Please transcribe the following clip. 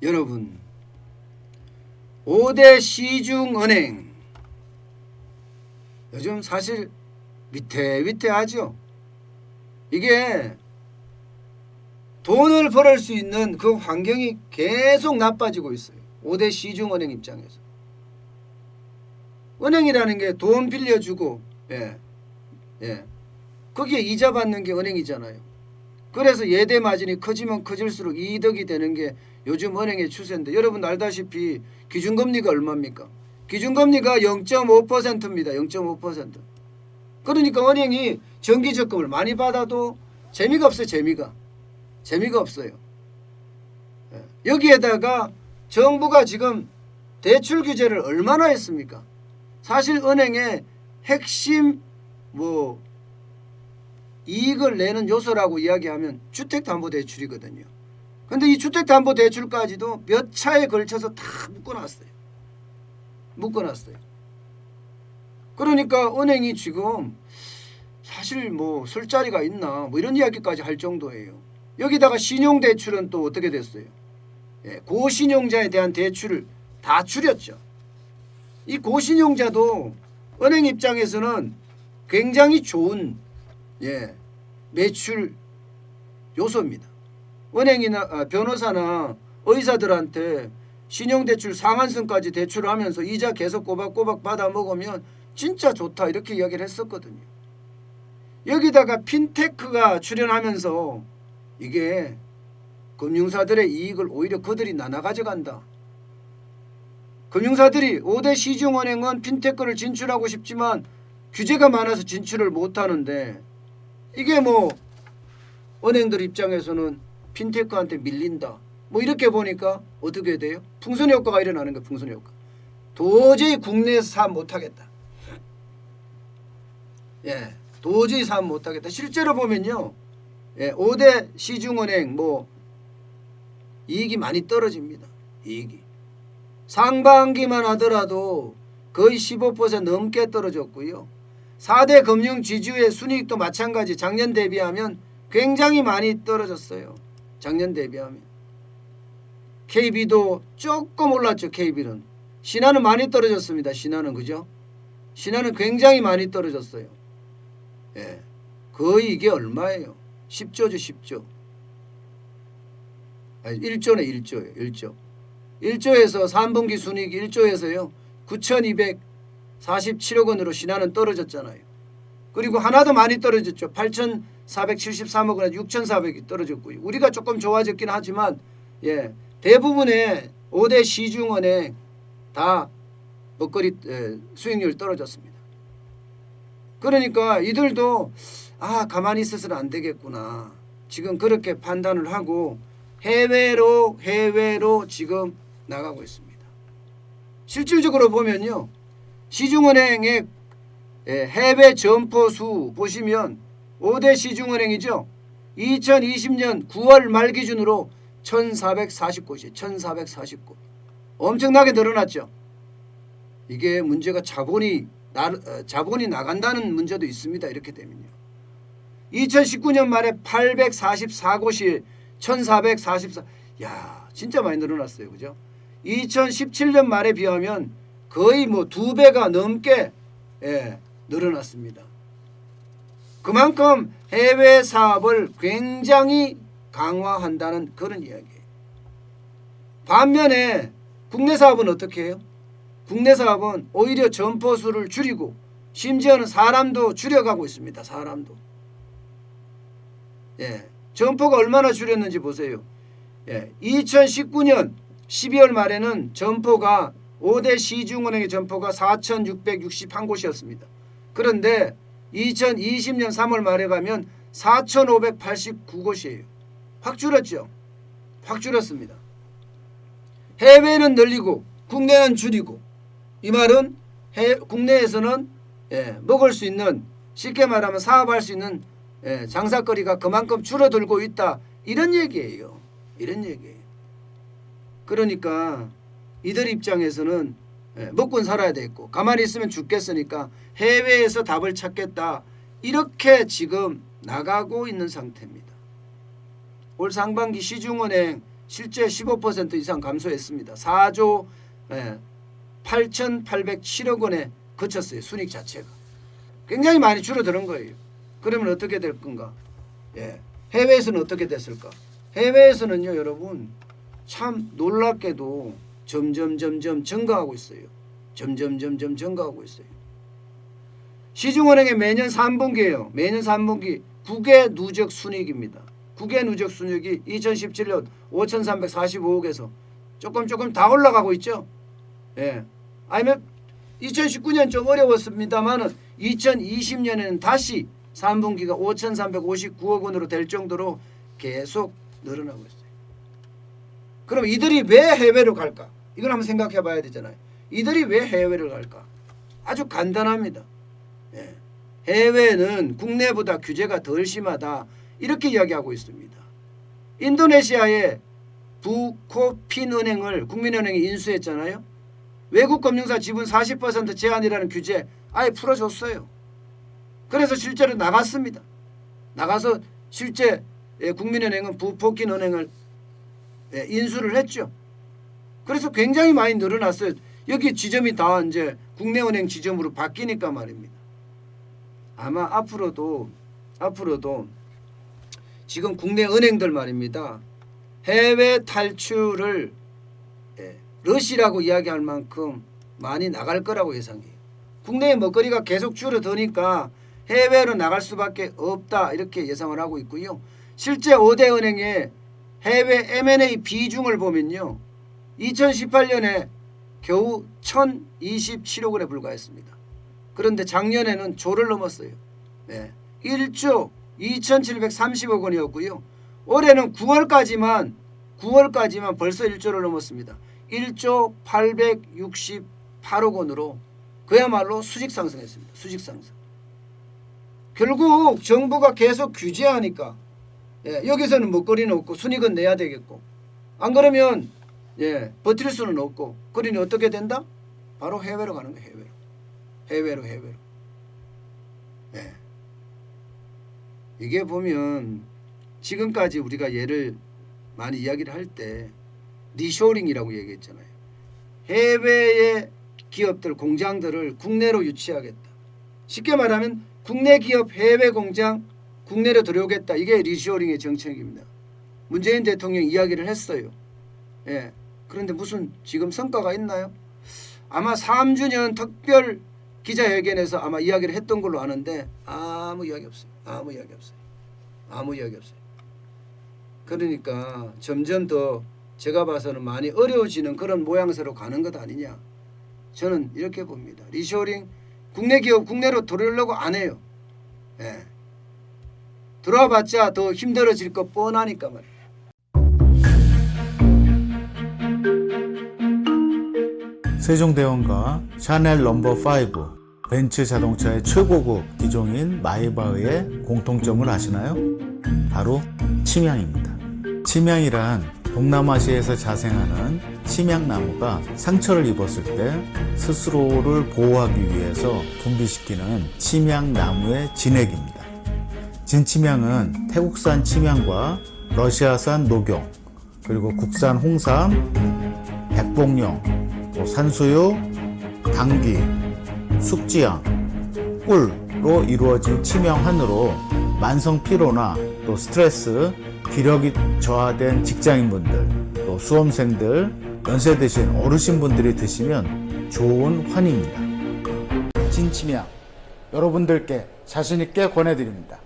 여러분 5대 시중은행 요즘 사실 위태위태하죠. 이게 돈을 벌을 수 있는 그 환경이 계속 나빠지고 있어요. 5대 시중은행 입장에서. 은행이라는 게 돈 빌려주고 거기에 이자 받는 게 은행이잖아요. 그래서 예대 마진이 커지면 커질수록 이득이 되는 게 요즘 은행의 추세인데 여러분 알다시피 기준금리가 얼마입니까? 기준금리가 0.5%입니다. 0.5%. 그러니까 은행이 정기적금을 많이 받아도 재미가 없어요. 재미가 없어요. 여기에다가 정부가 지금 대출 규제를 얼마나 했습니까? 사실 은행의 핵심 이익을 내는 요소라고 이야기하면 주택담보대출이거든요. 그런데 이 주택담보대출까지도 몇 차에 걸쳐서 다 묶어놨어요. 그러니까 은행이 지금 사실 쓸 자리가 있나 이런 이야기까지 할 정도예요. 여기다가 신용대출은 또 어떻게 됐어요? 고신용자에 대한 대출을 다 줄였죠. 이 고신용자도 은행 입장에서는 굉장히 좋은 매출 요소입니다. 은행이나 변호사나 의사들한테 신용대출 상한선까지 대출을 하면서 이자 계속 꼬박꼬박 받아 먹으면 진짜 좋다 이렇게 이야기를 했었거든요. 여기다가 핀테크가 출연하면서 이게 금융사들의 이익을 오히려 그들이 나눠 가져간다. 금융사들이 5대 시중은행은 핀테크를 진출하고 싶지만 규제가 많아서 진출을 못하는데 이게 은행들 입장에서는 핀테크한테 밀린다. 이렇게 보니까 어떻게 돼요? 풍선 효과가 일어나는 거예요. 풍선 효과. 도저히 국내에서 사업 못하겠다. 도저히 사업 못하겠다. 실제로 보면요. 5대 시중은행 이익이 많이 떨어집니다. 이익이. 상반기만 하더라도 거의 15% 넘게 떨어졌고요. 4대 금융지주의 순이익도 마찬가지 작년 대비하면 굉장히 많이 떨어졌어요. 작년 대비하면. KB도 조금 올랐죠. KB는. 신한은 많이 떨어졌습니다. 신한은 그죠? 신한은 굉장히 많이 떨어졌어요. 거의 이게 얼마예요? 10조죠. 10조. 아니, 1조네 1조예요. 1조. 1조에서 3분기 순이익 1조에서요. 9,247억 원으로 신한은 떨어졌잖아요. 그리고 하나도 많이 떨어졌죠. 8,473억 원에 6,400이 떨어졌고요. 우리가 조금 좋아졌긴 하지만 대부분의 5대 시중은행 다 먹거리 수익률 떨어졌습니다. 그러니까 이들도 가만히 있어서는 안 되겠구나. 지금 그렇게 판단을 하고 해외로 지금 나가고 있습니다. 실질적으로 보면요. 시중은행의 해외 점포수 보시면 5대 시중은행이죠. 2020년 9월 말 기준으로 1,440곳이에요. 1,440곳. 엄청나게 늘어났죠. 이게 문제가 자본이 나간다는 문제도 있습니다. 이렇게 되면요. 2019년 말에 844곳이 1,444. 진짜 많이 늘어났어요. 그죠? 2017년 말에 비하면 거의 2배가 넘게 늘어났습니다. 그만큼 해외 사업을 굉장히 강화한다는 그런 이야기예요. 반면에 국내 사업은 어떻게 해요? 국내 사업은 오히려 점포수를 줄이고 심지어는 사람도 줄여가고 있습니다. 사람도. 점포가 얼마나 줄였는지 보세요. 2019년 12월 말에는 점포가 5대 시중은행의 점포가 4,661곳이었습니다. 그런데 2020년 3월 말에 가면 4,589곳이에요. 확 줄었죠. 확 줄었습니다. 해외는 늘리고 국내는 줄이고 이 말은 국내에서는 먹을 수 있는 쉽게 말하면 사업할 수 있는 장사거리가 그만큼 줄어들고 있다. 이런 얘기예요. 이런 얘기예요. 그러니까 이들 입장에서는 먹고는 살아야 되겠고 가만히 있으면 죽겠으니까 해외에서 답을 찾겠다. 이렇게 지금 나가고 있는 상태입니다. 올 상반기 시중은행 실제 15% 이상 감소했습니다. 4조 8,807억 원에 그쳤어요. 순이익 자체가. 굉장히 많이 줄어드는 거예요. 그러면 어떻게 될 건가? 해외에서는 어떻게 됐을까? 해외에서는요, 여러분, 참 놀랍게도 점점 증가하고 있어요. 점점 증가하고 있어요. 시중은행의 매년 3분기예요. 매년 3분기 국외 누적 순이익입니다. 국외 누적 순이익이 2017년 5,345억에서 조금 다 올라가고 있죠. 아니면 2019년 좀 어려웠습니다만은 2020년에는 다시 3분기가 5,359억 원으로 될 정도로 계속 늘어나고 있어요. 그럼 이들이 왜 해외로 갈까? 이걸 한번 생각해 봐야 되잖아요. 이들이 왜 해외를 갈까? 아주 간단합니다. 해외는 국내보다 규제가 덜 심하다. 이렇게 이야기하고 있습니다. 인도네시아의 부코핀은행을 국민은행이 인수했잖아요. 외국금융사 지분 40% 제한이라는 규제 아예 풀어줬어요. 그래서 실제로 나갔습니다. 나가서 실제 국민은행은 부코핀은행을 인수를 했죠. 그래서 굉장히 많이 늘어났어요. 여기 지점이 다 이제 국내은행 지점으로 바뀌니까 말입니다. 아마 앞으로도 지금 국내 은행들 말입니다. 해외 탈출을 러시라고 이야기할 만큼 많이 나갈 거라고 예상해요. 국내의 먹거리가 계속 줄어드니까 해외로 나갈 수밖에 없다 이렇게 예상을 하고 있고요. 실제 5대 은행의 해외 M&A 비중을 보면요. 2018년에 겨우 1,027억 원에 불과했습니다. 그런데 작년에는 조를 넘었어요. 1조 2,730억 원이었고요. 올해는 9월까지만 벌써 1조를 넘었습니다. 1조 868억 원으로 그야말로 수직 상승했습니다. 수직 상승. 결국 정부가 계속 규제하니까 여기서는 먹거리는 없고 순이익은 내야 되겠고 안 그러면 버틸 수는 없고 그러니 어떻게 된다? 바로 해외로 가는 거예요. 해외로. 이게 보면 지금까지 우리가 예를 많이 이야기를 할 때 리쇼링이라고 얘기했잖아요. 해외의 기업들, 공장들을 국내로 유치하겠다. 쉽게 말하면 국내 기업 해외 공장 국내로 들여오겠다. 이게 리쇼링의 정책입니다. 문재인 대통령이 이야기를 했어요. 그런데 무슨 지금 성과가 있나요? 아마 3주년 특별 기자회견에서 아마 이야기를 했던 걸로 아는데 아무 이야기 없어요. 아무 이야기 없어요. 그러니까 점점 더 제가 봐서는 많이 어려워지는 그런 모양새로 가는 것 아니냐. 저는 이렇게 봅니다. 리쇼링 국내 기업 국내로 들어오려고 안 해요. 들어와 봤자 더 힘들어질 것 뻔하니까 말이에요. 세종대왕과 샤넬 넘버5 벤츠 자동차의 최고급 기종인 마이바흐의 공통점을 아시나요? 바로 침향입니다. 침향이란 동남아시아에서 자생하는 침향나무가 상처를 입었을 때 스스로를 보호하기 위해서 분비시키는 침향나무의 진액입니다. 진침향은 태국산 침향과 러시아산 녹용, 그리고 국산 홍삼, 백봉령, 산수유, 당귀, 숙지향, 꿀로 이루어진 침향환으로 만성 피로나 또 스트레스, 기력이 저하된 직장인분들, 또 수험생들, 연세 드신 어르신분들이 드시면 좋은 환입니다. 진침향 여러분들께 자신있게 권해드립니다.